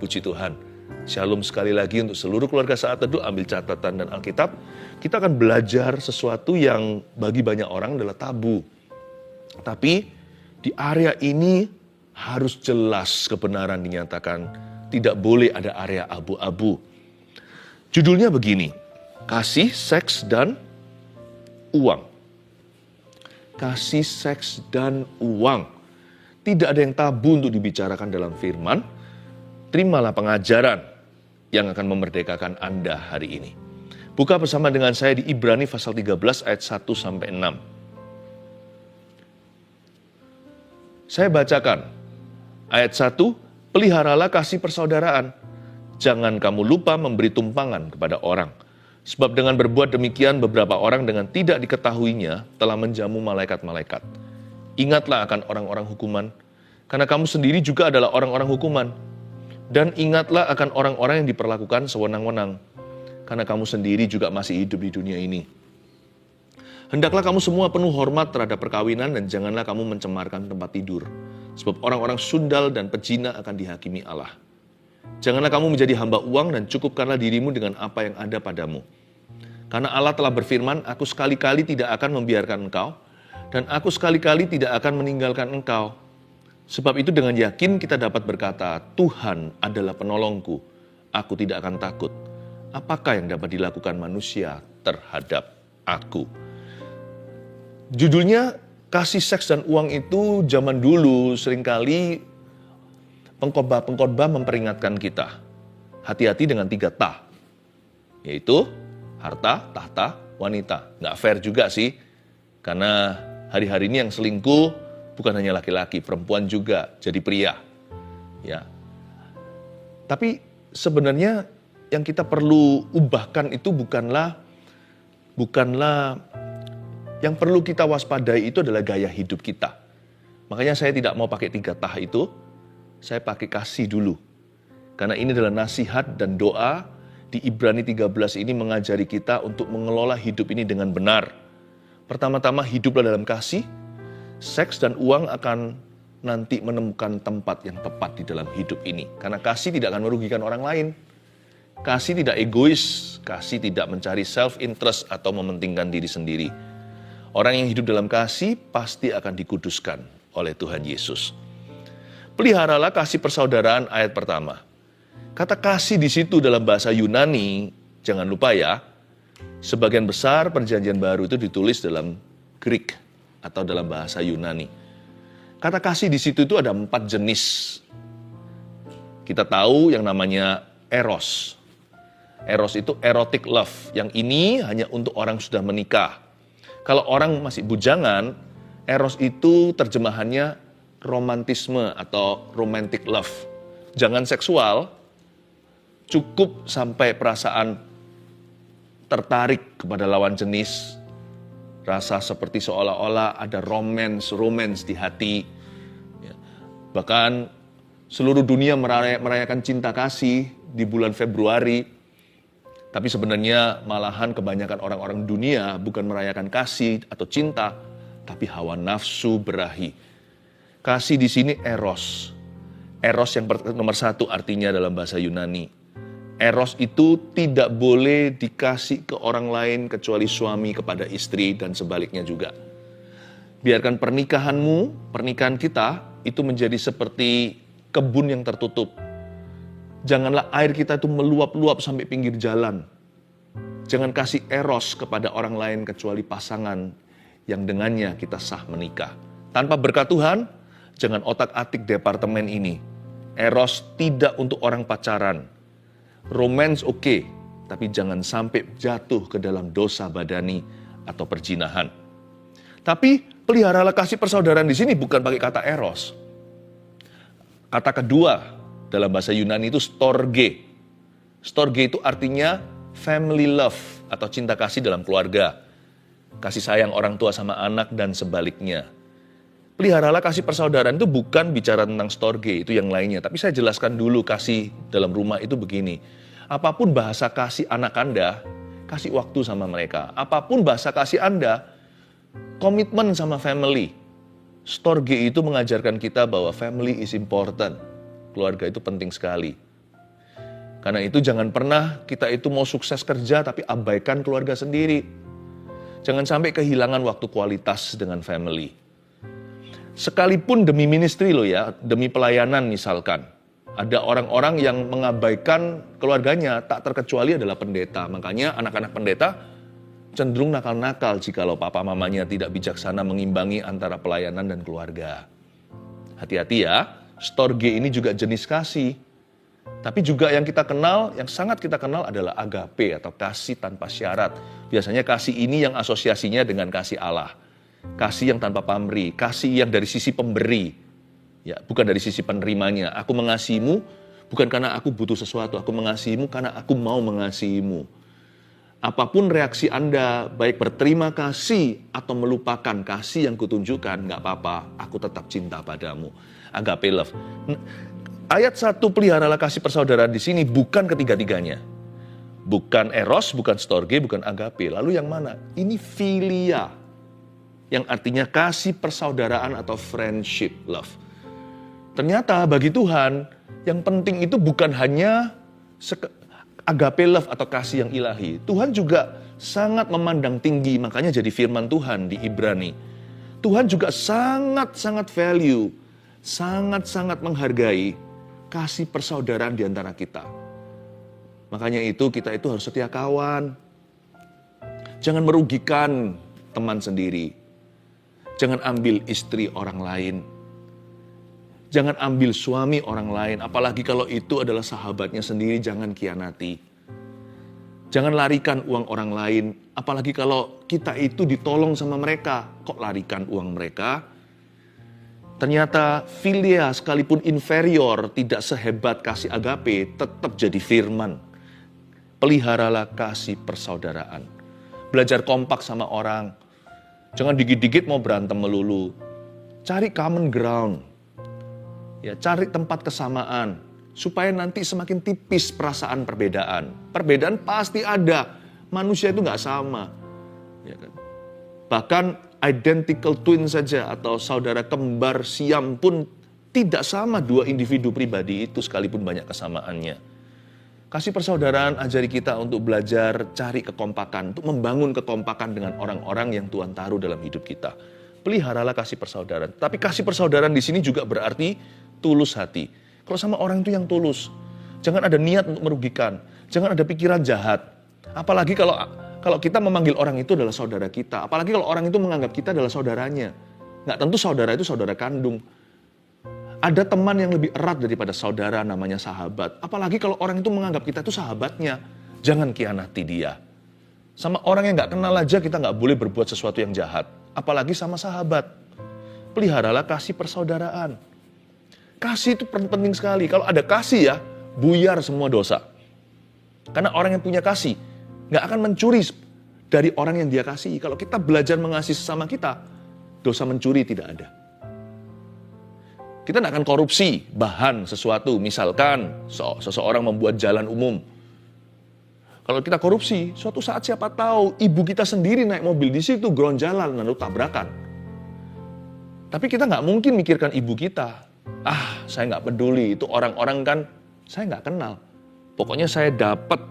Puji Tuhan. Shalom sekali lagi untuk seluruh keluarga Saat Teduh. Ambil catatan dan Alkitab. Kita akan belajar sesuatu yang bagi banyak orang adalah tabu. Tapi di area ini harus jelas kebenaran dinyatakan. Tidak boleh ada area abu-abu. Judulnya begini, kasih, seks, dan uang. Kasih, seks, dan uang. Tidak ada yang tabu untuk dibicarakan dalam firman. Terimalah pengajaran yang akan memerdekakan Anda hari ini. Buka bersama dengan saya di Ibrani pasal 13 ayat 1-6. Saya bacakan. Ayat 1, peliharalah kasih persaudaraan. Jangan kamu lupa memberi tumpangan kepada orang. Sebab dengan berbuat demikian beberapa orang dengan tidak diketahuinya telah menjamu malaikat-malaikat. Ingatlah akan orang-orang hukuman, karena kamu sendiri juga adalah orang-orang hukuman. Dan ingatlah akan orang-orang yang diperlakukan sewenang-wenang, karena kamu sendiri juga masih hidup di dunia ini. Hendaklah kamu semua penuh hormat terhadap perkawinan dan janganlah kamu mencemarkan tempat tidur. Sebab orang-orang sundal dan pezina akan dihakimi Allah. Janganlah kamu menjadi hamba uang dan cukupkanlah dirimu dengan apa yang ada padamu. Karena Allah telah berfirman, aku sekali-kali tidak akan membiarkan engkau, dan aku sekali-kali tidak akan meninggalkan engkau. Sebab itu dengan yakin kita dapat berkata, Tuhan adalah penolongku, aku tidak akan takut. Apakah yang dapat dilakukan manusia terhadap aku? Judulnya, kasih, seks, dan uang itu zaman dulu seringkali pengkhotbah memperingatkan kita. Hati-hati dengan 3 ta, yaitu harta, tahta, wanita. Nggak fair juga sih, karena hari-hari ini yang selingkuh bukan hanya laki-laki, perempuan juga jadi pria. Ya. Tapi sebenarnya yang kita perlu ubahkan itu bukanlah yang perlu kita waspadai itu adalah gaya hidup kita. Makanya saya tidak mau pakai 3 tah itu, saya pakai kasih dulu. Karena ini adalah nasihat dan doa di Ibrani 13 ini mengajari kita untuk mengelola hidup ini dengan benar. Pertama-tama hiduplah dalam kasih. Seks dan uang akan nanti menemukan tempat yang tepat di dalam hidup ini. Karena kasih tidak akan merugikan orang lain. Kasih tidak egois. Kasih tidak mencari self-interest atau mementingkan diri sendiri. Orang yang hidup dalam kasih pasti akan dikuduskan oleh Tuhan Yesus. Peliharalah kasih persaudaraan ayat pertama. Kata kasih di situ dalam bahasa Yunani, jangan lupa ya, sebagian besar perjanjian baru itu ditulis dalam Greek atau dalam bahasa Yunani. Kata kasih di situ itu ada 4 jenis. Kita tahu yang namanya eros. Eros itu erotic love. Yang ini hanya untuk orang sudah menikah. Kalau orang masih bujangan, eros itu terjemahannya romantisme atau romantic love. Jangan seksual, cukup sampai perasaan tertarik kepada lawan jenis, rasa seperti seolah-olah ada romance di hati. Bahkan seluruh dunia merayakan cinta kasih di bulan Februari. Tapi sebenarnya malahan kebanyakan orang-orang dunia bukan merayakan kasih atau cinta, tapi hawa nafsu berahi. Kasih di sini eros. Eros yang nomor 1 artinya dalam bahasa Yunani. Eros itu tidak boleh dikasih ke orang lain kecuali suami kepada istri dan sebaliknya juga. Biarkan pernikahan kita itu menjadi seperti kebun yang tertutup. Janganlah air kita itu meluap-luap sampai pinggir jalan. Jangan kasih eros kepada orang lain kecuali pasangan yang dengannya kita sah menikah. Tanpa berkat Tuhan, jangan otak-atik departemen ini. Eros tidak untuk orang pacaran. Romance oke, tapi jangan sampai jatuh ke dalam dosa badani atau perzinahan. Tapi peliharalah kasih persaudaraan di sini bukan pakai kata eros. Kata kedua dalam bahasa Yunani itu storge. Storge itu artinya family love atau cinta kasih dalam keluarga. Kasih sayang orang tua sama anak dan sebaliknya. Peliharalah kasih persaudaraan itu bukan bicara tentang storge, itu yang lainnya. Tapi saya jelaskan dulu kasih dalam rumah itu begini. Apapun bahasa kasih anak Anda, kasih waktu sama mereka. Apapun bahasa kasih Anda, komitmen sama family. Storge itu mengajarkan kita bahwa family is important. Keluarga itu penting sekali. Karena itu jangan pernah kita itu mau sukses kerja tapi abaikan keluarga sendiri. Jangan sampai kehilangan waktu kualitas dengan family. Sekalipun demi ministry loh ya, demi pelayanan misalkan. Ada orang-orang yang mengabaikan keluarganya, tak terkecuali adalah pendeta. Makanya anak-anak pendeta cenderung nakal-nakal jikalau papa mamanya tidak bijaksana mengimbangi antara pelayanan dan keluarga. Hati-hati ya, storge ini juga jenis kasih. Tapi juga yang kita kenal, yang sangat kita kenal adalah agape atau kasih tanpa syarat. Biasanya kasih ini yang asosiasinya dengan kasih Allah. Kasih yang tanpa pamrih, kasih yang dari sisi pemberi. Ya, bukan dari sisi penerimanya. Aku mengasihimu bukan karena aku butuh sesuatu, aku mengasihimu karena aku mau mengasihimu. Apapun reaksi Anda, baik berterima kasih atau melupakan kasih yang kutunjukkan, nggak apa-apa, aku tetap cinta padamu. Agape love. Ayat 1, peliharalah kasih persaudaraan di sini bukan ketiga-tiganya. Bukan eros, bukan storge, bukan agape. Lalu yang mana? Ini philia. Yang artinya kasih persaudaraan atau friendship love. Ternyata bagi Tuhan, yang penting itu bukan hanya agape love atau kasih yang ilahi. Tuhan juga sangat memandang tinggi, makanya jadi firman Tuhan di Ibrani. Tuhan juga sangat-sangat value, sangat-sangat menghargai kasih persaudaraan di antara kita. Makanya itu kita itu harus setia kawan. Jangan merugikan teman sendiri. Jangan ambil istri orang lain. Jangan ambil suami orang lain. Apalagi kalau itu adalah sahabatnya sendiri, jangan khianati. Jangan larikan uang orang lain. Apalagi kalau kita itu ditolong sama mereka. Kok larikan uang mereka? Ternyata philia sekalipun inferior, tidak sehebat kasih agape, tetap jadi firman. Peliharalah kasih persaudaraan. Belajar kompak sama orang. Jangan dikit-dikit mau berantem melulu. Cari common ground. Ya, cari tempat kesamaan. Supaya nanti semakin tipis perasaan perbedaan. Perbedaan pasti ada. Manusia itu nggak sama. Ya kan? Bahkan identical twin saja atau saudara kembar siam pun tidak sama dua individu pribadi itu sekalipun banyak kesamaannya. Kasih persaudaraan ajari kita untuk belajar cari kekompakan, untuk membangun kekompakan dengan orang-orang yang Tuhan taruh dalam hidup kita. Peliharalah kasih persaudaraan. Tapi kasih persaudaraan di sini juga berarti tulus hati. Kalau sama orang itu yang tulus, jangan ada niat untuk merugikan, jangan ada pikiran jahat. Apalagi kalau kita memanggil orang itu adalah saudara kita. Apalagi kalau orang itu menganggap kita adalah saudaranya. Nggak tentu saudara itu saudara kandung. Ada teman yang lebih erat daripada saudara, namanya sahabat. Apalagi kalau orang itu menganggap kita itu sahabatnya. Jangan khianati dia. Sama orang yang nggak kenal aja kita nggak boleh berbuat sesuatu yang jahat. Apalagi sama sahabat. Peliharalah kasih persaudaraan. Kasih itu penting sekali. Kalau ada kasih ya, buyar semua dosa. Karena orang yang punya kasih nggak akan mencuri dari orang yang dia kasih. Kalau kita belajar mengasihi sesama kita, dosa mencuri tidak ada. Kita tidak akan korupsi bahan sesuatu. Misalkan seseorang membuat jalan umum. Kalau kita korupsi, suatu saat siapa tahu ibu kita sendiri naik mobil di situ, ground jalan, lalu tabrakan. Tapi kita nggak mungkin mikirkan ibu kita. Saya nggak peduli, itu orang-orang kan saya nggak kenal. Pokoknya saya dapat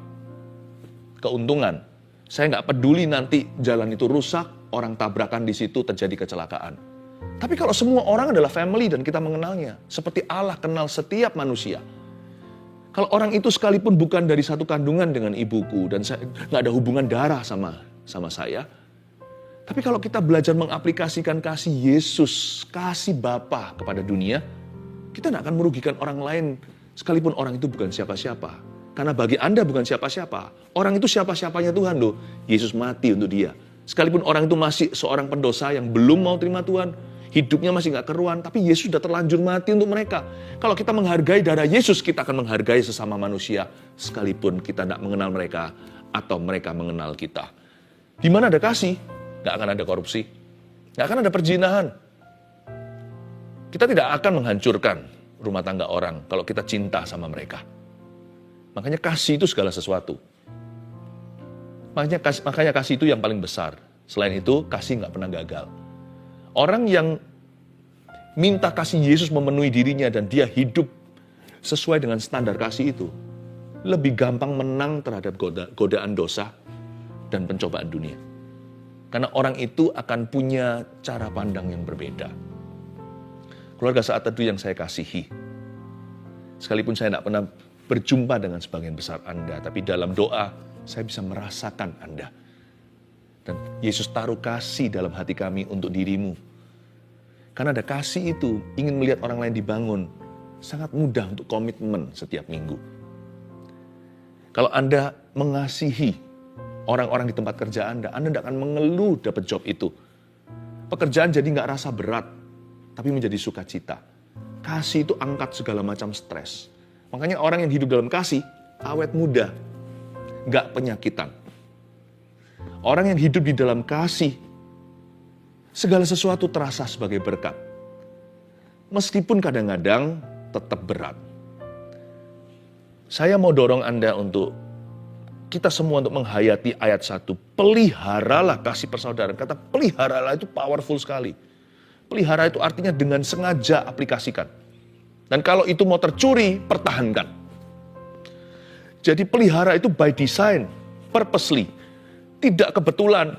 keuntungan. Saya nggak peduli nanti jalan itu rusak, orang tabrakan di situ terjadi kecelakaan. Tapi kalau semua orang adalah family dan kita mengenalnya, seperti Allah kenal setiap manusia. Kalau orang itu sekalipun bukan dari satu kandungan dengan ibuku dan saya nggak ada hubungan darah sama saya. Tapi kalau kita belajar mengaplikasikan kasih Yesus, kasih Bapa kepada dunia, kita tidak akan merugikan orang lain sekalipun orang itu bukan siapa-siapa. Karena bagi Anda bukan siapa-siapa. Orang itu siapa-siapanya Tuhan loh. Yesus mati untuk dia. Sekalipun orang itu masih seorang pendosa yang belum mau terima Tuhan, hidupnya masih gak keruan, tapi Yesus sudah terlanjur mati untuk mereka. Kalau kita menghargai darah Yesus, kita akan menghargai sesama manusia, sekalipun kita tidak mengenal mereka, atau mereka mengenal kita. Di mana ada kasih, gak akan ada korupsi, gak akan ada perzinahan. Kita tidak akan menghancurkan rumah tangga orang, kalau kita cinta sama mereka. Makanya kasih itu segala sesuatu. Makanya kasih itu yang paling besar. Selain itu, kasih gak pernah gagal. Orang yang minta kasih Yesus memenuhi dirinya dan dia hidup sesuai dengan standar kasih itu, lebih gampang menang terhadap godaan dosa dan pencobaan dunia. Karena orang itu akan punya cara pandang yang berbeda. Keluarga Saat Teduh yang saya kasihi, sekalipun saya tidak pernah berjumpa dengan sebagian besar Anda, tapi dalam doa saya bisa merasakan Anda. Dan Yesus taruh kasih dalam hati kami untuk dirimu. Karena ada kasih itu, ingin melihat orang lain dibangun, sangat mudah untuk komitmen setiap minggu. Kalau Anda mengasihi orang-orang di tempat kerja Anda tidak akan mengeluh dapat job itu. Pekerjaan jadi nggak rasa berat, tapi menjadi sukacita. Kasih itu angkat segala macam stres. Makanya orang yang hidup dalam kasih, awet muda, nggak penyakitan. Orang yang hidup di dalam kasih, segala sesuatu terasa sebagai berkat. Meskipun kadang-kadang tetap berat. Saya mau dorong Anda untuk kita semua untuk menghayati ayat 1. Peliharalah kasih persaudaraan. Kata peliharalah itu powerful sekali. Pelihara itu artinya dengan sengaja aplikasikan. Dan kalau itu mau tercuri, pertahankan. Jadi pelihara itu by design, purposely. Tidak kebetulan,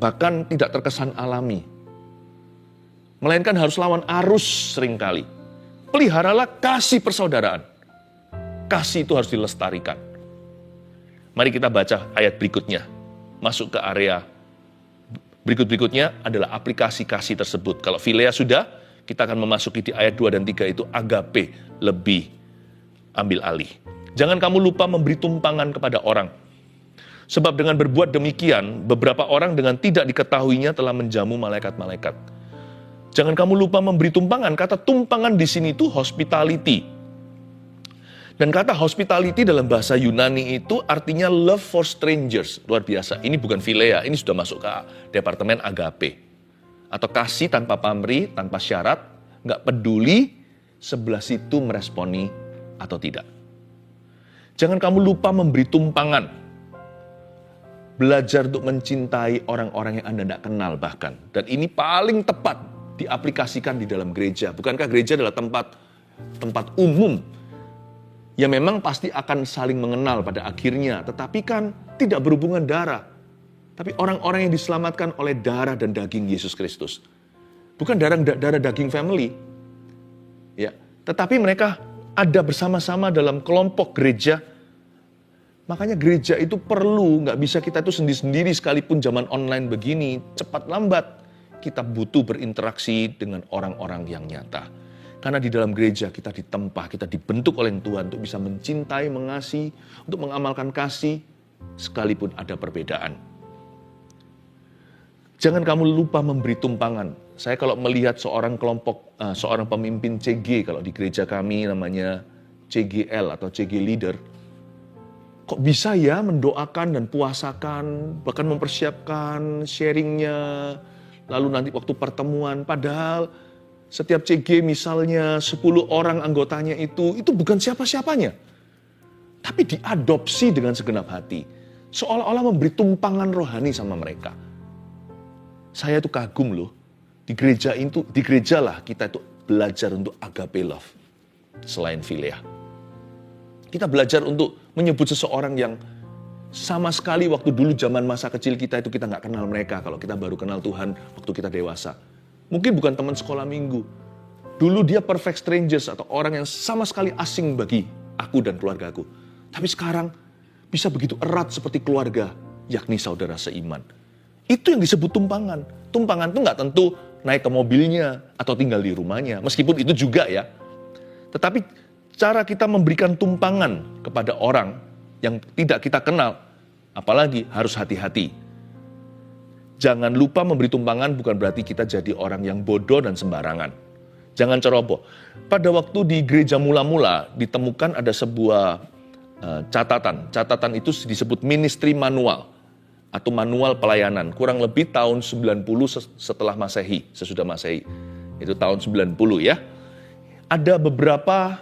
bahkan tidak terkesan alami. Melainkan harus lawan arus seringkali. Peliharalah kasih persaudaraan. Kasih itu harus dilestarikan. Mari kita baca ayat berikutnya. Masuk ke area berikutnya adalah aplikasi kasih tersebut. Kalau Philea sudah, kita akan memasuki di ayat 2 dan 3 itu agape, lebih ambil alih. Jangan kamu lupa memberi tumpangan kepada orang. Sebab dengan berbuat demikian, beberapa orang dengan tidak diketahuinya telah menjamu malaikat-malaikat. Jangan kamu lupa memberi tumpangan. Kata tumpangan di sini itu hospitality. Dan kata hospitality dalam bahasa Yunani itu artinya love for strangers. Luar biasa. Ini bukan Philea, ini sudah masuk ke departemen agape. Atau kasih tanpa pamrih, tanpa syarat, nggak peduli sebelah situ meresponi atau tidak. Jangan kamu lupa memberi tumpangan. Belajar untuk mencintai orang-orang yang Anda tidak kenal bahkan. Dan ini paling tepat diaplikasikan di dalam gereja. Bukankah gereja adalah tempat umum yang memang pasti akan saling mengenal pada akhirnya, tetapi kan tidak berhubungan darah. Tapi orang-orang yang diselamatkan oleh darah dan daging Yesus Kristus. Bukan darah daging family. Ya, tetapi mereka ada bersama-sama dalam kelompok gereja. Makanya gereja itu perlu, nggak bisa kita itu sendiri-sendiri sekalipun zaman online begini, cepat lambat. Kita butuh berinteraksi dengan orang-orang yang nyata. Karena di dalam gereja kita ditempa, kita dibentuk oleh Tuhan untuk bisa mencintai, mengasihi, untuk mengamalkan kasih, sekalipun ada perbedaan. Jangan kamu lupa memberi tumpangan. Saya kalau melihat seorang pemimpin CG, kalau di gereja kami namanya CGL atau CG Leader, kok bisa ya mendoakan dan puasakan, bahkan mempersiapkan sharingnya, lalu nanti waktu pertemuan, padahal setiap CG misalnya 10 orang anggotanya itu bukan siapa-siapanya. Tapi diadopsi dengan segenap hati. Seolah-olah memberi tumpangan rohani sama mereka. Saya itu kagum loh. Di gereja lah kita itu belajar untuk agape love. Selain Philea. Kita belajar untuk menyebut seseorang yang sama sekali waktu dulu zaman masa kecil kita itu kita nggak kenal mereka. Kalau kita baru kenal Tuhan waktu kita dewasa. Mungkin bukan teman sekolah minggu. Dulu dia perfect strangers atau orang yang sama sekali asing bagi aku dan keluargaku. Tapi sekarang bisa begitu erat seperti keluarga, yakni saudara seiman. Itu yang disebut tumpangan. Tumpangan itu nggak tentu naik ke mobilnya atau tinggal di rumahnya. Meskipun itu juga ya. Tetapi cara kita memberikan tumpangan kepada orang yang tidak kita kenal, apalagi harus hati-hati. Jangan lupa memberi tumpangan bukan berarti kita jadi orang yang bodoh dan sembarangan. Jangan ceroboh. Pada waktu di gereja mula-mula ditemukan ada sebuah catatan. Catatan itu disebut ministry manual atau manual pelayanan. Kurang lebih tahun 90 setelah Masehi, sesudah Masehi. Itu tahun 90 ya. Ada beberapa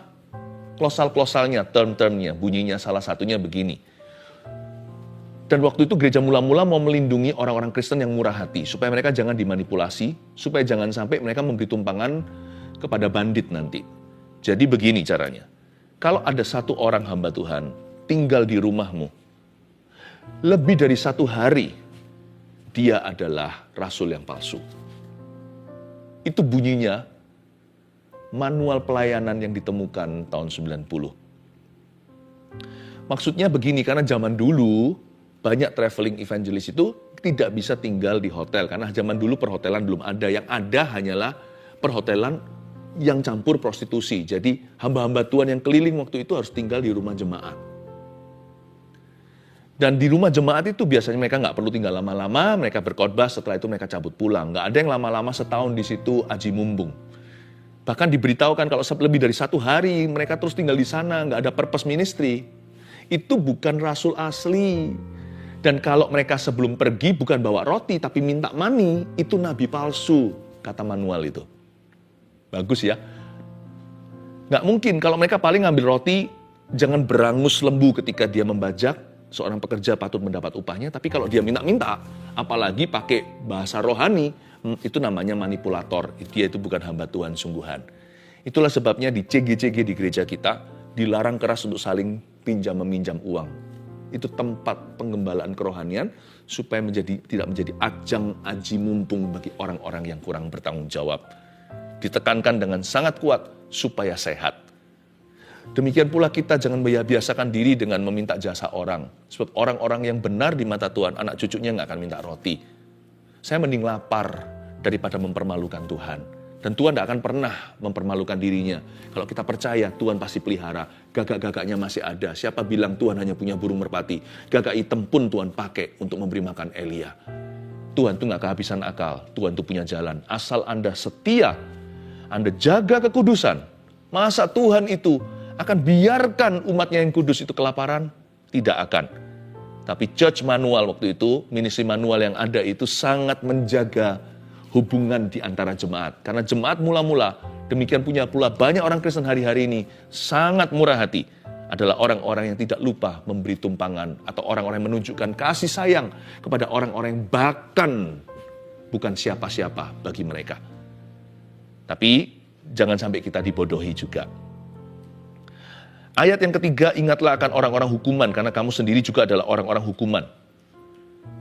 klosal-klosalnya, term-termnya, bunyinya salah satunya begini. Dan waktu itu gereja mula-mula mau melindungi orang-orang Kristen yang murah hati. Supaya mereka jangan dimanipulasi. Supaya jangan sampai mereka memberi tumpangan kepada bandit nanti. Jadi begini caranya. Kalau ada satu orang hamba Tuhan tinggal di rumahmu lebih dari 1 hari, dia adalah rasul yang palsu. Itu bunyinya manual pelayanan yang ditemukan tahun 90. Maksudnya begini, karena zaman dulu banyak traveling evangelist itu tidak bisa tinggal di hotel. Karena zaman dulu perhotelan belum ada. Yang ada hanyalah perhotelan yang campur prostitusi. Jadi hamba-hamba Tuhan yang keliling waktu itu harus tinggal di rumah jemaat. Dan di rumah jemaat itu biasanya mereka nggak perlu tinggal lama-lama, mereka berkhotbah, setelah itu mereka cabut pulang. Nggak ada yang lama-lama setahun di situ aji mumpung. Bahkan diberitahukan kalau lebih dari 1 hari mereka terus tinggal di sana, nggak ada purpose ministry. Itu bukan rasul asli. Dan kalau mereka sebelum pergi bukan bawa roti tapi minta money, itu nabi palsu, kata manual itu. Bagus ya. Nggak mungkin kalau mereka paling ngambil roti, jangan berangus lembu ketika dia membajak. Seorang pekerja patut mendapat upahnya, tapi kalau dia minta-minta, apalagi pakai bahasa rohani, itu namanya manipulator. Dia itu bukan hamba Tuhan sungguhan. Itulah sebabnya di CG-CG di gereja kita, dilarang keras untuk saling pinjam-meminjam uang. Itu tempat penggembalaan kerohanian, supaya tidak menjadi ajang aji mumpung bagi orang-orang yang kurang bertanggung jawab. Ditekankan dengan sangat kuat, supaya sehat. Demikian pula kita jangan biasakan diri dengan meminta jasa orang. Sebab orang-orang yang benar di mata Tuhan, anak cucunya nggak akan minta roti. Saya mending lapar daripada mempermalukan Tuhan. Dan Tuhan tidak akan pernah mempermalukan dirinya. Kalau kita percaya Tuhan pasti pelihara. Gagak-gagaknya masih ada. Siapa bilang Tuhan hanya punya burung merpati? Gagak hitam pun Tuhan pakai untuk memberi makan Elia. Tuhan itu nggak kehabisan akal. Tuhan itu punya jalan. Asal Anda setia, Anda jaga kekudusan. Masa Tuhan itu akan biarkan umatnya yang kudus itu kelaparan? Tidak akan. Tapi church manual waktu itu, ministry manual yang ada itu sangat menjaga hubungan di antara jemaat. Karena jemaat mula-mula, demikian punya pula banyak orang Kristen hari-hari ini, sangat murah hati. Adalah orang-orang yang tidak lupa memberi tumpangan, atau orang-orang yang menunjukkan kasih sayang kepada orang-orang yang bahkan bukan siapa-siapa bagi mereka. Tapi jangan sampai kita dibodohi juga. Ayat yang ketiga, ingatlah akan orang-orang hukuman, karena kamu sendiri juga adalah orang-orang hukuman.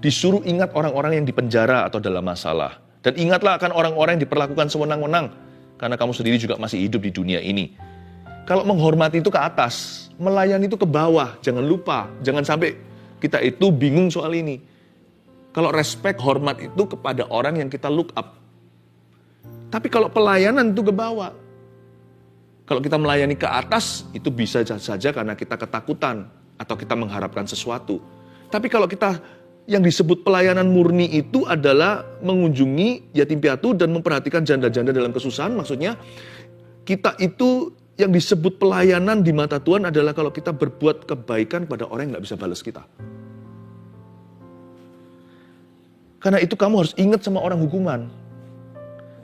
Disuruh ingat orang-orang yang dipenjara atau dalam masalah. Dan ingatlah akan orang-orang yang diperlakukan sewenang-wenang, karena kamu sendiri juga masih hidup di dunia ini. Kalau menghormati itu ke atas, melayani itu ke bawah, jangan lupa. Jangan sampai kita itu bingung soal ini. Kalau respect, hormat itu kepada orang yang kita look up. Tapi kalau pelayanan itu ke bawah. Kalau kita melayani ke atas, itu bisa saja karena kita ketakutan atau kita mengharapkan sesuatu. Tapi kalau kita yang disebut pelayanan murni itu adalah mengunjungi yatim piatu dan memperhatikan janda-janda dalam kesusahan, maksudnya kita itu yang disebut pelayanan di mata Tuhan adalah kalau kita berbuat kebaikan pada orang yang gak bisa balas kita. Karena itu kamu harus ingat sama orang hukuman.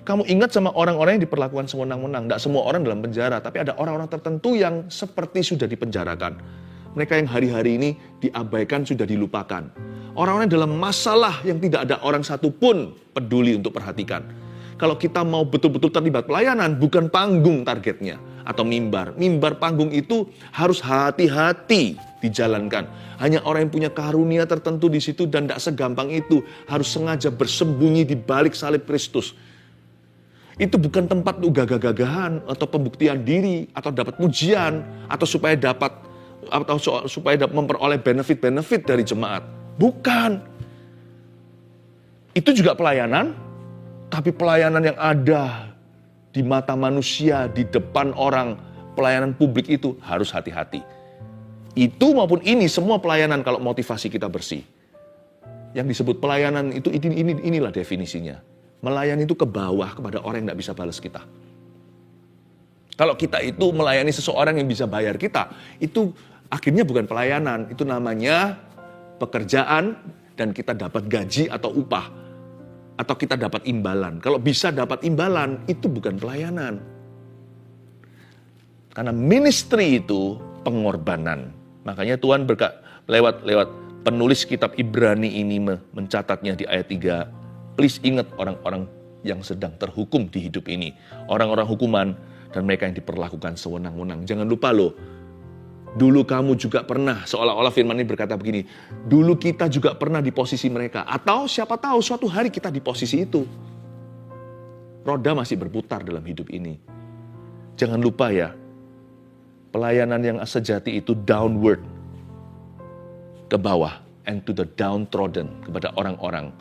Kamu ingat sama orang-orang yang diperlakukan sewenang-wenang. Tidak semua orang dalam penjara, tapi ada orang-orang tertentu yang seperti sudah dipenjarakan. Mereka yang hari-hari ini diabaikan, sudah dilupakan. Orang-orang dalam masalah yang tidak ada orang satu pun peduli untuk perhatikan. Kalau kita mau betul-betul terlibat pelayanan, bukan panggung targetnya atau mimbar. Mimbar panggung itu harus hati-hati dijalankan. Hanya orang yang punya karunia tertentu di situ dan tidak segampang itu harus sengaja bersembunyi di balik salib Kristus. Itu bukan tempat untuk gagah-gagahan atau pembuktian diri atau dapat pujian atau supaya dapat memperoleh benefit-benefit dari jemaat. Bukan. Itu juga pelayanan, tapi pelayanan yang ada di mata manusia, di depan orang, pelayanan publik itu harus hati-hati. Itu maupun ini semua pelayanan kalau motivasi kita bersih. Yang disebut pelayanan itu inilah definisinya. Melayani itu ke bawah kepada orang yang tidak bisa balas kita. Kalau kita itu melayani seseorang yang bisa bayar kita, itu akhirnya bukan pelayanan, itu namanya pekerjaan dan kita dapat gaji atau upah. Atau kita dapat imbalan. Kalau bisa dapat imbalan, itu bukan pelayanan. Karena ministry itu pengorbanan. Makanya Tuhan lewat penulis kitab Ibrani ini mencatatnya di ayat 3. Please ingat orang-orang yang sedang terhukum di hidup ini. Orang-orang hukuman dan mereka yang diperlakukan sewenang-wenang. Jangan lupa loh, Dulu kamu juga pernah, seolah-olah firman ini berkata begini, dulu kita juga pernah di posisi mereka. Atau siapa tahu suatu hari kita di posisi itu. Roda masih berputar dalam hidup ini. Jangan lupa ya, pelayanan yang sejati itu downward, ke bawah, and to the downtrodden, kepada orang-orang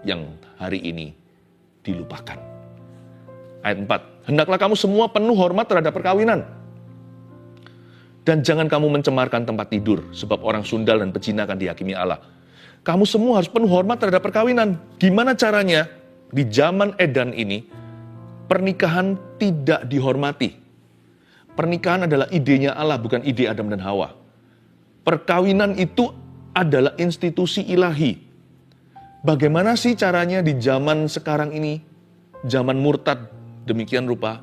yang hari ini dilupakan. Ayat 4, hendaklah kamu semua penuh hormat terhadap perkawinan. Dan jangan kamu mencemarkan tempat tidur, sebab orang sundal dan pezina akan dihakimi Allah. Kamu semua harus penuh hormat terhadap perkawinan. Gimana caranya? Di zaman Edan ini, pernikahan tidak dihormati. Pernikahan adalah idenya Allah, bukan ide Adam dan Hawa. Perkawinan itu adalah institusi ilahi. Bagaimana sih caranya di zaman sekarang ini, zaman murtad demikian rupa,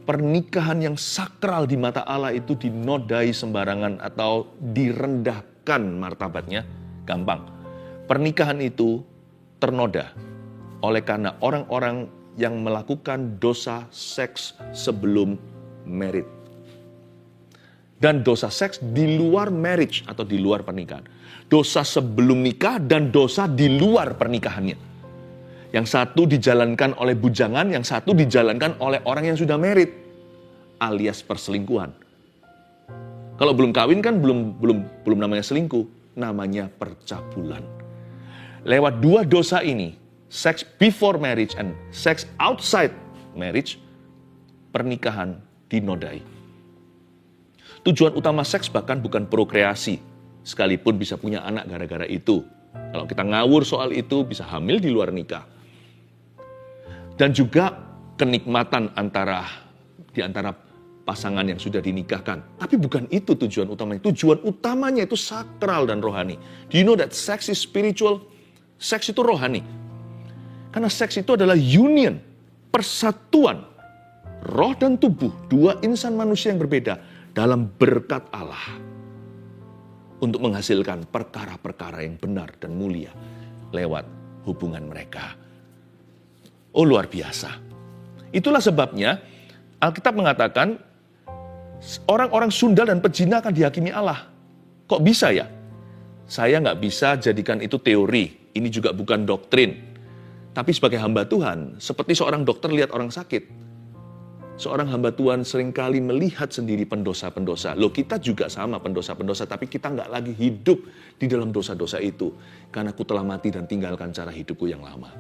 pernikahan yang sakral di mata Allah itu dinodai sembarangan atau direndahkan martabatnya? Gampang. Pernikahan itu ternoda oleh karena orang-orang yang melakukan dosa seks sebelum married. Dan dosa seks di luar marriage atau di luar pernikahan. Dosa sebelum nikah dan dosa di luar pernikahannya. Yang satu dijalankan oleh bujangan, yang satu dijalankan oleh orang yang sudah married, alias perselingkuhan. Kalau belum kawin kan belum namanya selingkuh, namanya percabulan. Lewat dua dosa ini, sex before marriage and sex outside marriage, pernikahan dinodai. Tujuan utama seks bahkan bukan prokreasi, sekalipun bisa punya anak gara-gara itu. Kalau kita ngawur soal itu, bisa hamil di luar nikah. Dan juga kenikmatan di antara pasangan yang sudah dinikahkan. Tapi bukan itu tujuan utamanya. Tujuan utamanya itu sakral dan rohani. Do you know that sex is spiritual? Seks itu rohani. Karena seks itu adalah union, persatuan, roh dan tubuh, dua insan manusia yang berbeda dalam berkat Allah. Untuk menghasilkan perkara-perkara yang benar dan mulia lewat hubungan mereka. Oh, luar biasa. Itulah sebabnya Alkitab mengatakan orang-orang sundal dan pezina akan dihakimi Allah. Kok bisa ya? Saya nggak bisa jadikan itu teori. Ini juga bukan doktrin. Tapi sebagai hamba Tuhan, seperti seorang dokter lihat orang sakit. Seorang hamba Tuhan seringkali melihat sendiri pendosa-pendosa. Loh, kita juga sama pendosa-pendosa, tapi kita nggak lagi hidup di dalam dosa-dosa itu. Karena aku telah mati dan tinggalkan cara hidupku yang lama.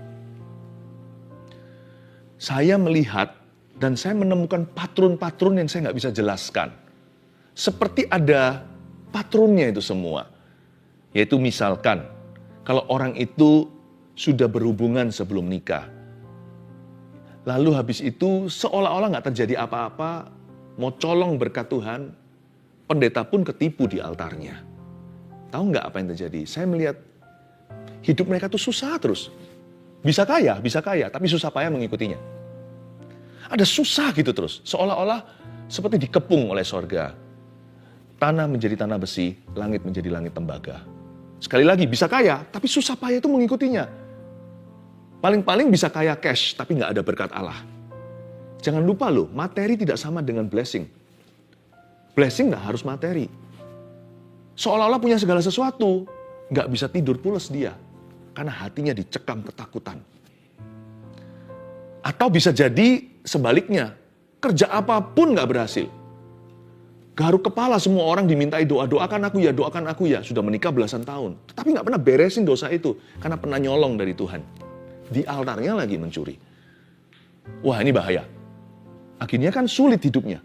Saya melihat dan saya menemukan patron-patron yang saya nggak bisa jelaskan. Seperti ada patronnya itu semua. Yaitu misalkan, kalau orang itu sudah berhubungan sebelum nikah. Lalu habis itu seolah-olah nggak terjadi apa-apa, mau colong berkat Tuhan, pendeta pun ketipu di altarnya. Tahu nggak apa yang terjadi? Saya melihat hidup mereka tuh susah terus. Bisa kaya, tapi susah payah mengikutinya. Ada susah gitu terus, seolah-olah seperti dikepung oleh sorga. Tanah menjadi tanah besi, langit menjadi langit tembaga. Sekali lagi, bisa kaya, tapi susah payah itu mengikutinya. Paling-paling bisa kaya cash, tapi nggak ada berkat Allah. Jangan lupa loh, materi tidak sama dengan blessing. Blessing nggak harus materi. Seolah-olah punya segala sesuatu, nggak bisa tidur pulas dia. Karena hatinya dicekam ketakutan. Atau bisa jadi sebaliknya, kerja apapun nggak berhasil. Garuk kepala semua orang dimintai doa, doakan aku ya. Sudah menikah belasan tahun. Tapi nggak pernah beresin dosa itu, karena pernah nyolong dari Tuhan. Di altarnya lagi mencuri. Wah, ini bahaya. Akhirnya kan sulit hidupnya.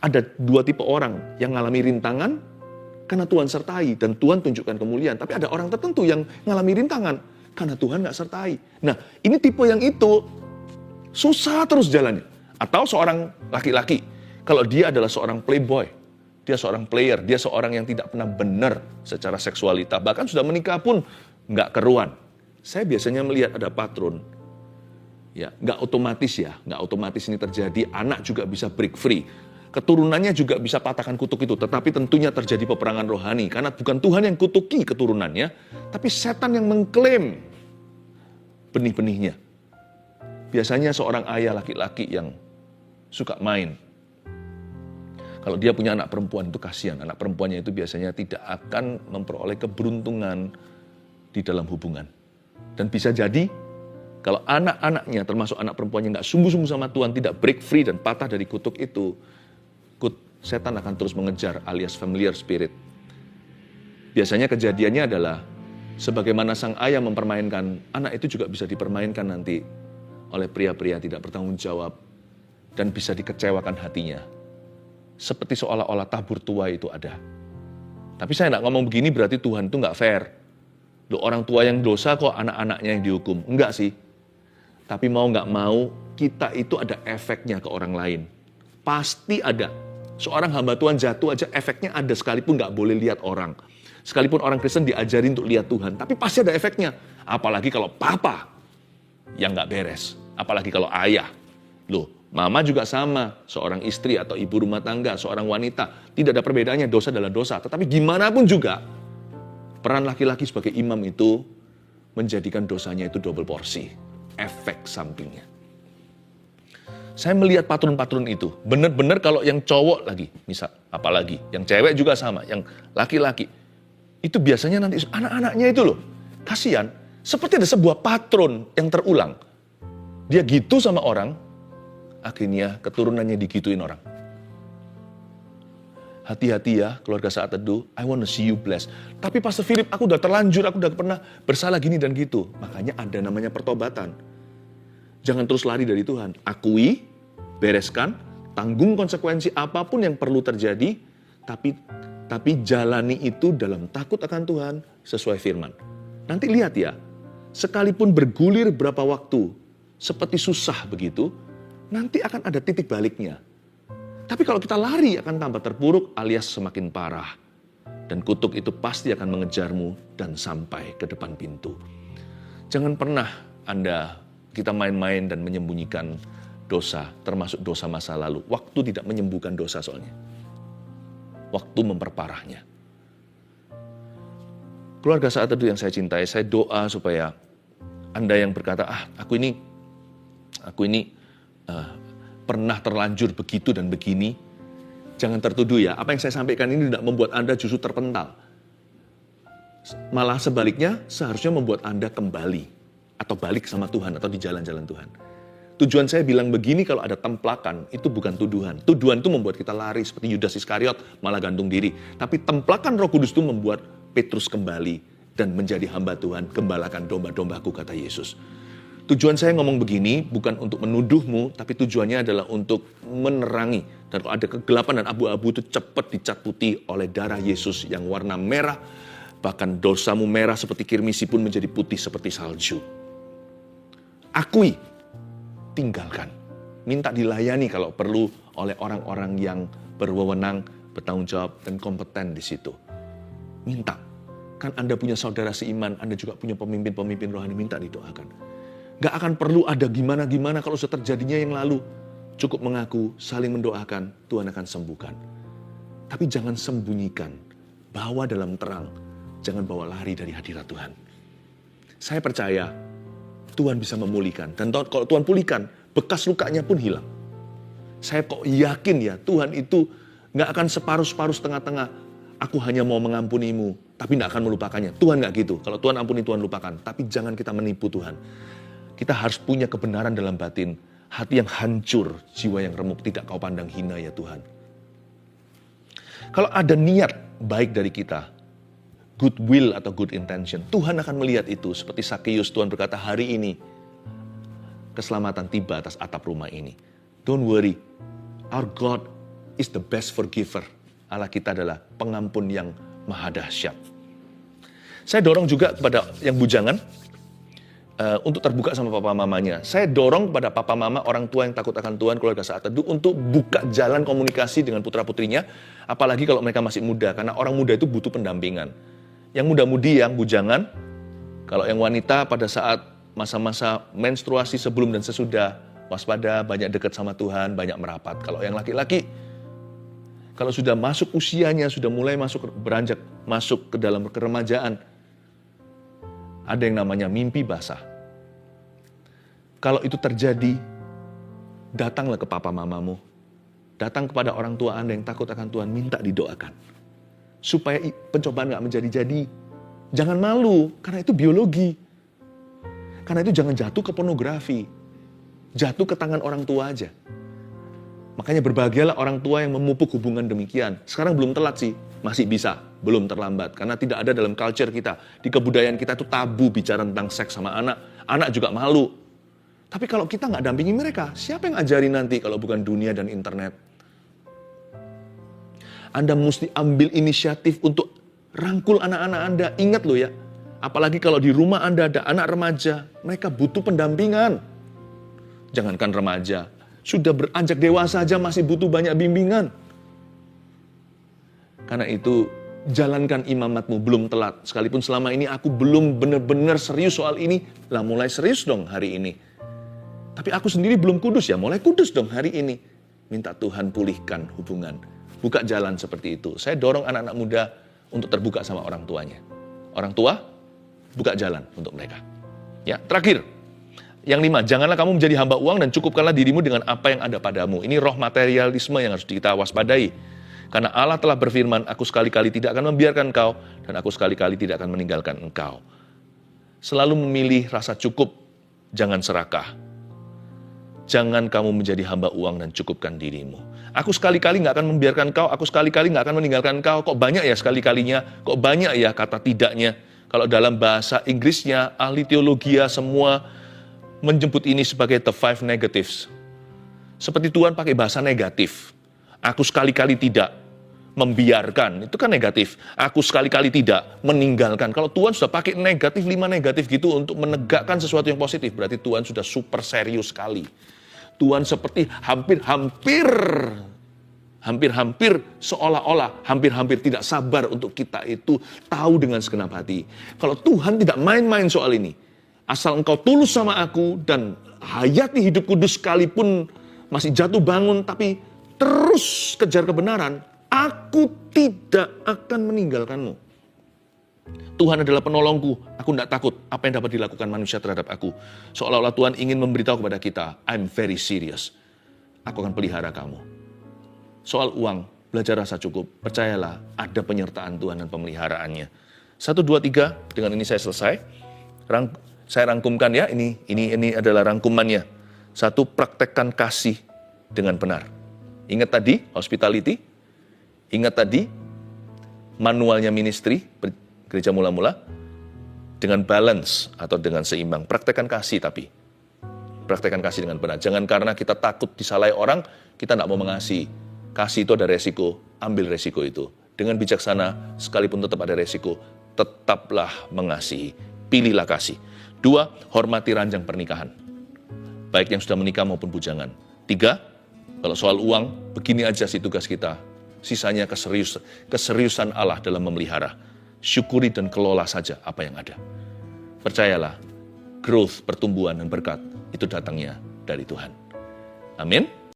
Ada dua tipe orang yang ngalami rintangan karena Tuhan sertai dan Tuhan tunjukkan kemuliaan. Tapi ada orang tertentu yang ngalami rintangan karena Tuhan nggak sertai. Nah, ini tipe yang itu susah terus jalannya. Atau seorang laki-laki, kalau dia adalah seorang playboy, dia seorang player, dia seorang yang tidak pernah benar secara seksualita, bahkan sudah menikah pun nggak keruan. Saya biasanya melihat ada patron. Ya, nggak otomatis ini terjadi. Anak juga bisa break free. Keturunannya juga bisa patahkan kutuk itu. Tetapi tentunya terjadi peperangan rohani. Karena bukan Tuhan yang kutuki keturunannya, tapi setan yang mengklaim benih-benihnya. Biasanya seorang ayah laki-laki yang suka main. Kalau dia punya anak perempuan itu kasihan. Anak perempuannya itu biasanya tidak akan memperoleh keberuntungan di dalam hubungan. Dan bisa jadi kalau anak-anaknya termasuk anak perempuannya nggak sungguh-sungguh sama Tuhan, tidak break free dan patah dari kutuk itu, setan akan terus mengejar alias familiar spirit. Biasanya kejadiannya adalah sebagaimana sang ayah mempermainkan, anak itu juga bisa dipermainkan nanti oleh pria-pria tidak bertanggung jawab dan bisa dikecewakan hatinya. Seperti seolah-olah tabur tua itu ada. Tapi saya nggak ngomong begini berarti Tuhan itu nggak fair. Loh, orang tua yang dosa kok anak-anaknya yang dihukum. Enggak sih. Tapi mau nggak mau, kita itu ada efeknya ke orang lain. Pasti ada. Seorang hamba Tuhan jatuh aja efeknya ada sekalipun nggak boleh lihat orang. Sekalipun orang Kristen diajarin untuk lihat Tuhan. Tapi pasti ada efeknya. Apalagi kalau papa yang nggak beres. Apalagi kalau ayah. Loh, mama juga sama, seorang istri atau ibu rumah tangga, seorang wanita. Tidak ada perbedaannya, dosa adalah dosa. Tetapi gimana pun juga, peran laki-laki sebagai imam itu menjadikan dosanya itu double porsi. Efek sampingnya. Saya melihat patron-patron itu. Benar-benar kalau yang cowok lagi, misal, apalagi. Yang cewek juga sama, yang laki-laki. Itu biasanya nanti anak-anaknya itu loh. Kasihan, seperti ada sebuah patron yang terulang. Dia gitu sama orang, akhirnya keturunannya digituin orang. Hati-hati ya keluarga Saat Teduh, I want to see you blessed. Tapi Pastor Philip, aku udah terlanjur, aku udah pernah bersalah gini dan gitu. Makanya ada namanya pertobatan. Jangan terus lari dari Tuhan. Akui, bereskan, tanggung konsekuensi apapun yang perlu terjadi, tapi jalani itu dalam takut akan Tuhan sesuai firman. Nanti lihat ya, sekalipun bergulir berapa waktu, seperti susah begitu, nanti akan ada titik baliknya. Tapi kalau kita lari akan tambah terpuruk alias semakin parah. Dan kutuk itu pasti akan mengejarmu dan sampai ke depan pintu. Jangan pernah kita main-main dan menyembunyikan dosa, termasuk dosa masa lalu. Waktu tidak menyembuhkan dosa soalnya. Waktu memperparahnya. Keluarga Saat Teduh yang saya cintai, saya doa supaya Anda yang berkata, aku ini pernah terlanjur begitu dan begini. Jangan tertuduh ya, apa yang saya sampaikan ini tidak membuat Anda justru terpental. Malah sebaliknya, seharusnya membuat Anda kembali. Atau balik sama Tuhan, atau di jalan-jalan Tuhan. Tujuan saya bilang begini kalau ada templakan, itu bukan tuduhan. Tuduhan itu membuat kita lari seperti Yudas Iskariot, malah gantung diri. Tapi templakan Roh Kudus itu membuat Petrus kembali dan menjadi hamba Tuhan, gembalakan domba-dombaku, kata Yesus. Tujuan saya ngomong begini bukan untuk menuduhmu, tapi tujuannya adalah untuk menerangi. Dan kalau ada kegelapan dan abu-abu itu cepat dicat putih oleh darah Yesus yang warna merah. Bahkan dosamu merah seperti kirmisi pun menjadi putih seperti salju. Akui, tinggalkan. Minta dilayani kalau perlu oleh orang-orang yang berwenang, bertanggung jawab, dan kompeten di situ. Minta. Kan Anda punya saudara seiman, Anda juga punya pemimpin-pemimpin rohani, minta didoakan. Gak akan perlu ada gimana-gimana kalau sudah terjadinya yang lalu. Cukup mengaku, saling mendoakan, Tuhan akan sembuhkan. Tapi jangan sembunyikan, bawa dalam terang. Jangan bawa lari dari hadirat Tuhan. Saya percaya Tuhan bisa memulihkan. Dan kalau Tuhan pulihkan, bekas lukanya pun hilang. Saya kok yakin ya, Tuhan itu gak akan separuh-separuh setengah-tengah. Aku hanya mau mengampunimu, tapi gak akan melupakannya. Tuhan gak gitu. Kalau Tuhan ampuni, Tuhan lupakan. Tapi jangan kita menipu Tuhan. Kita harus punya kebenaran dalam batin. Hati yang hancur, jiwa yang remuk, tidak kau pandang hina ya Tuhan. Kalau ada niat baik dari kita, good will atau good intention, Tuhan akan melihat itu. Seperti Sakeus, Tuhan berkata, hari ini keselamatan tiba atas atap rumah ini. Don't worry, our God is the best forgiver. Allah kita adalah pengampun yang maha dahsyat. Saya dorong juga kepada yang bujangan, untuk terbuka sama papa mamanya. Saya dorong pada papa mama, orang tua yang takut akan Tuhan, keluarga Saat Teduh, untuk buka jalan komunikasi dengan putra-putrinya, apalagi kalau mereka masih muda, karena orang muda itu butuh pendampingan. Yang muda-mudi, yang bujangan, kalau yang wanita pada saat masa-masa menstruasi sebelum dan sesudah, waspada, banyak dekat sama Tuhan, banyak merapat. Kalau yang laki-laki, kalau sudah masuk usianya, sudah mulai beranjak masuk ke dalam keremajaan, ada yang namanya mimpi basah. Kalau itu terjadi, datanglah ke papa mamamu. Datang kepada orang tua Anda yang takut akan Tuhan, minta didoakan. Supaya pencobaan nggak menjadi-jadi. Jangan malu, karena itu biologi. Karena itu jangan jatuh ke pornografi. Jatuh ke tangan orang tua aja. Makanya berbahagialah orang tua yang memupuk hubungan demikian. Sekarang belum telat sih, masih bisa, belum terlambat. Karena tidak ada dalam culture kita, di kebudayaan kita itu tabu bicara tentang seks sama anak. Anak juga malu. Tapi kalau kita nggak dampingi mereka, siapa yang ajarin nanti kalau bukan dunia dan internet? Anda mesti ambil inisiatif untuk rangkul anak-anak Anda. Ingat loh ya, apalagi kalau di rumah Anda ada anak remaja, mereka butuh pendampingan. Jangankan remaja, sudah beranjak dewasa saja masih butuh banyak bimbingan. Karena itu, jalankan imamatmu, belum telat. Sekalipun selama ini aku belum benar-benar serius soal ini, lah mulai serius dong hari ini. Tapi aku sendiri belum kudus ya, mulai kudus dong hari ini. Minta Tuhan pulihkan hubungan. Buka jalan seperti itu. Saya dorong anak-anak muda untuk terbuka sama orang tuanya. Orang tua, buka jalan untuk mereka. Ya, terakhir. Yang 5, janganlah kamu menjadi hamba uang dan cukupkanlah dirimu dengan apa yang ada padamu. Ini roh materialisme yang harus kita waspadai. Karena Allah telah berfirman, aku sekali-kali tidak akan membiarkan engkau, dan aku sekali-kali tidak akan meninggalkan engkau. Selalu memilih rasa cukup, jangan serakah. Jangan kamu menjadi hamba uang dan cukupkan dirimu. Aku sekali-kali nggak akan membiarkan kau, aku sekali-kali nggak akan meninggalkan kau. Kok banyak ya sekali-kalinya, kok banyak ya kata tidaknya. Kalau dalam bahasa Inggrisnya, ahli teologia semua menjemput ini sebagai the 5 negatives. Seperti Tuhan pakai bahasa negatif. Aku sekali-kali tidak membiarkan, itu kan negatif. Aku sekali-kali tidak meninggalkan. Kalau Tuhan sudah pakai negatif, 5 negatif gitu untuk menegakkan sesuatu yang positif, berarti Tuhan sudah super serius sekali. Tuhan seperti hampir-hampir seolah-olah hampir-hampir tidak sabar untuk kita itu tahu dengan segenap hati. Kalau Tuhan tidak main-main soal ini, asal engkau tulus sama aku dan hayati hidup kudus sekalipun masih jatuh bangun, tapi terus kejar kebenaran, aku tidak akan meninggalkanmu. Tuhan adalah penolongku, aku tidak takut apa yang dapat dilakukan manusia terhadap aku. Seolah-olah Tuhan ingin memberitahu kepada kita, I'm very serious. Aku akan pelihara kamu. Soal uang, belajar rasa cukup. Percayalah, ada penyertaan Tuhan dan pemeliharaannya. 1, 2, 3, dengan ini saya selesai. Saya rangkumkan ya, ini adalah rangkumannya. 1, praktekkan kasih dengan benar. Ingat tadi, hospitality. Ingat tadi, manualnya ministry, gereja mula-mula. Dengan balance atau dengan seimbang. Praktekkan kasih tapi. Praktekkan kasih dengan benar. Jangan karena kita takut disalahi orang, kita tidak mau mengasihi. Kasih itu ada resiko, ambil resiko itu. Dengan bijaksana, sekalipun tetap ada resiko, tetaplah mengasihi. Pilihlah kasih. 2, hormati ranjang pernikahan. Baik yang sudah menikah maupun bujangan. 3, kalau soal uang, begini aja sih tugas kita. Sisanya keseriusan Allah dalam memelihara. Syukuri dan kelola saja apa yang ada. Percayalah, growth, pertumbuhan, dan berkat itu datangnya dari Tuhan. Amin.